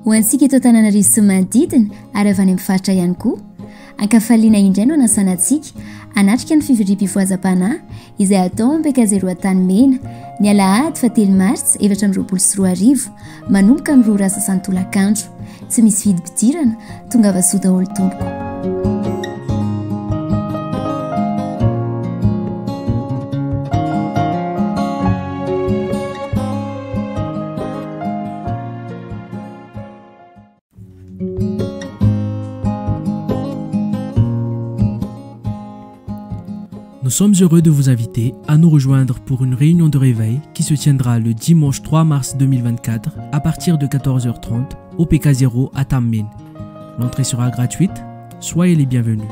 ho antsika eto Antananarivo sy manodidina ary avy any amin'ny faritra ihany koa ankafaliana indray no anasanantsika anatrika ny fivoriam-pivoazam-panahy izay atao am-Bekazero Antanimena ny Alahady 3 Martsa 2024 manomboka amin'ny 2 rasa santolakandro tsy misy vidim-pidirana tonga vasoa daholo tompoko. Nous sommes heureux de vous inviter à nous rejoindre pour une réunion de réveil qui se tiendra le dimanche 3 mars 2024 à partir de 14h30 au PK0 à Tammine. L'entrée sera gratuite, soyez les bienvenus.